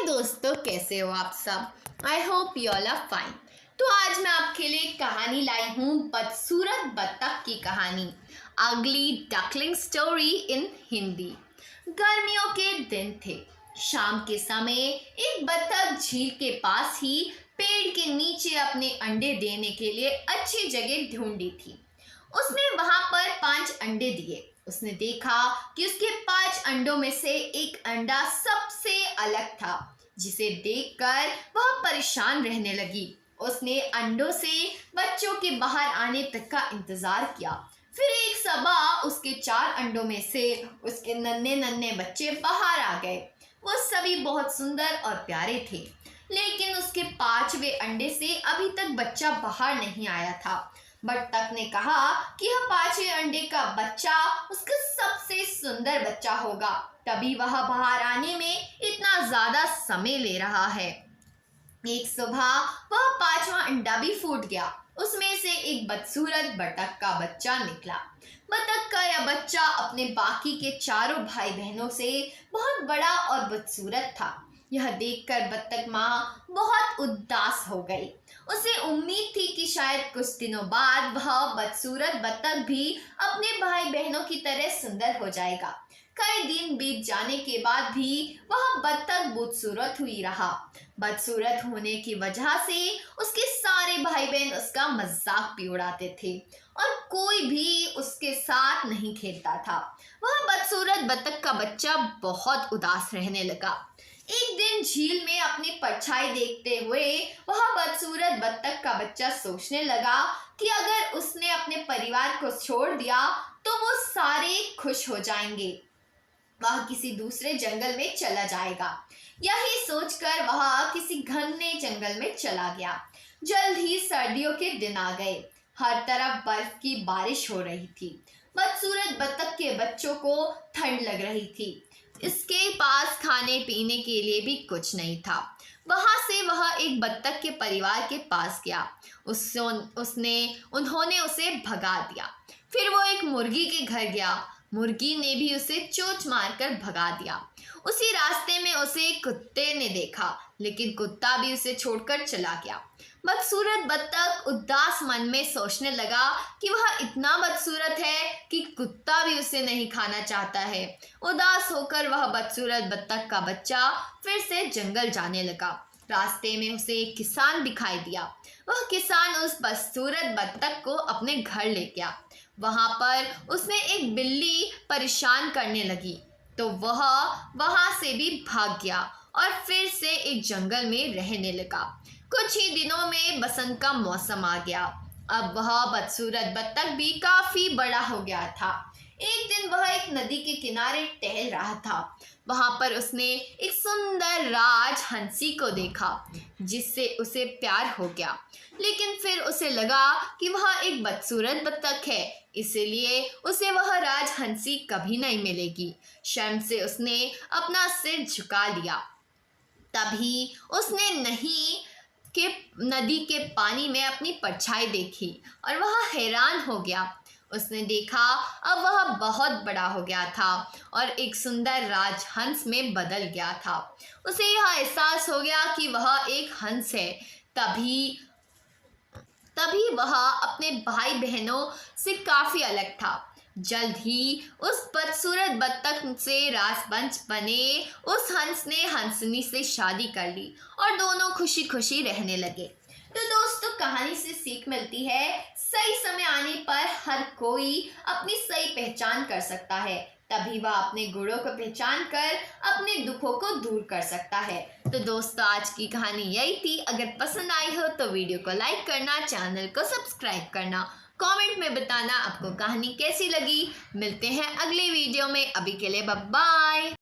दोस्तों, कैसे हो आप सब। I hope you all are fine. तो आज मैं आपके लिए एक कहानी लाई हूँ, बदसूरत बत्तख की कहानी, अगली डकलिंग स्टोरी इन हिंदी। गर्मियों के दिन थे। शाम के समय एक बत्तख झील के पास ही पेड़ के नीचे अपने अंडे देने के लिए अच्छी जगह ढूंढी थी। उसने वहां पर 5 अंडे दिए। उसने देखा कि उसके 5 अंडों में से एक अंडा सबसे अलग था, जिसे देखकर वह परेशान रहने लगी। उसने अंडों से बच्चों के बाहर आने तक का इंतजार किया। फिर एक सुबह उसके 4 अंडों में से उसके नन्हे नन्हे बच्चे बाहर आ गए। वो सभी बहुत सुंदर और प्यारे थे, लेकिन उसके 5वें अंडे से अभी तक बच्चा बाहर नहीं आया था। बत्तख ने कहा कि यह 5वें अंडे का बच्चा उसका सबसे सुंदर बच्चा होगा, तभी वह बाहर आने में इतना ज्यादा समय ले रहा है। एक सुबह वह 5वां अंडा भी फूट गया। उसमें से एक बदसूरत बत्तख का बच्चा निकला। बत्तख का यह बच्चा अपने बाकी के चारों भाई बहनों से बहुत बड़ा और बदसूरत था। यह देखकर बत्तख माँ बहुत उदास हो गई। उसे उम्मीद थी कि शायद कुछ दिनों बाद वह बदसूरत बत्तख भी अपने भाई बहनों की तरह सुंदर हो जाएगा। कई दिन बीत जाने के बाद भी वह बत्तख बदसूरत हुई रहा। बदसूरत होने की वजह से उसके सारे भाई बहन उसका मजाक भी उड़ाते थे और कोई भी उसके साथ नहीं खेलता था। वह बदसूरत बत्तख का बच्चा बहुत उदास रहने लगा। एक दिन झील में अपनी परछाई देखते हुए वह बदसूरत बत्तख का बच्चा सोचने लगा कि अगर उसने अपने परिवार को छोड़ दिया तो वो सारे खुश हो जाएंगे, वह किसी दूसरे जंगल में चला जाएगा। यही सोचकर वह किसी घने जंगल में चला गया। जल्द ही सर्दियों के दिन आ गए। हर तरफ बर्फ की बारिश हो रही थी। बदसूरत बत्तख के बच्चों को ठंड लग रही थी। इसके पास खाने पीने के लिए भी कुछ नहीं था। वहां से वह एक बत्तख के परिवार के पास गया। उन्होंने उसे भगा दिया। फिर वो एक मुर्गी के घर गया। मुर्गी ने भी उसे चोंच मारकर भगा दिया। उसी रास्ते में उसे एक कुत्ते ने देखा, लेकिन कुत्ता भी उसे छोड़कर चला गया। बदसूरत बत्तख उदास मन में सोचने लगा कि वह इतना बदसूरत है कि कुत्ता भी उसे नहीं खाना चाहता है। उदास होकर वह बदसूरत बत्तख का बच्चा फिर से जंगल जाने लगा। रास्ते में उसे एक किसान दिखाई दिया। वह किसान उस बदसूरत बत्तख को अपने घर ले गया। वहां पर उसने एक बिल्ली परेशान करने लगी, तो वह वहां से भी भाग गया और फिर से एक जंगल में रहने लगा। कुछ ही दिनों में बसंत का मौसम आ गया। अब वह बदसूरत बत्तख भी काफी बड़ा हो गया था। एक दिन वह एक नदी के किनारे टहल रहा था। वहां पर उसने एक सुंदर राजहंसी को देखा, जिससे उसे प्यार हो गया। लेकिन फिर उसे लगा कि वह एक बदसूरत बत्तख है, इसलिए उसे वह राजहंसी कभी नहीं मिलेगी। शर्म से उसने अपना सिर झुका लिया। तभी उसने नदी के पानी में अपनी परछाई देखी और वह हैरान हो गया। उसने देखा अब वह बहुत बड़ा हो गया था और एक सुंदर राजहंस में बदल गया था। उसे यह एहसास हो गया कि वह एक हंस है। तभी वह अपने भाई बहनों से काफी अलग था। जल्द ही उस बदसूरत बत्तख से राजवंश बने उस हंस ने हंसनी से शादी कर ली और दोनों खुशी खुशी रहने लगे। तो दोस्तों, कहानी से सीख मिलती है, सही समय आने पर हर कोई अपनी सही पहचान कर सकता है। तभी वह अपने गुणों को पहचान कर अपने दुखों को दूर कर सकता है। तो दोस्तों, आज की कहानी यही थी। अगर पसंद आई हो तो वीडियो को लाइक करना, चैनल को सब्सक्राइब करना, कमेंट में बताना आपको कहानी कैसी लगी। मिलते हैं अगले वीडियो में। अभी के लिए बाय बाय।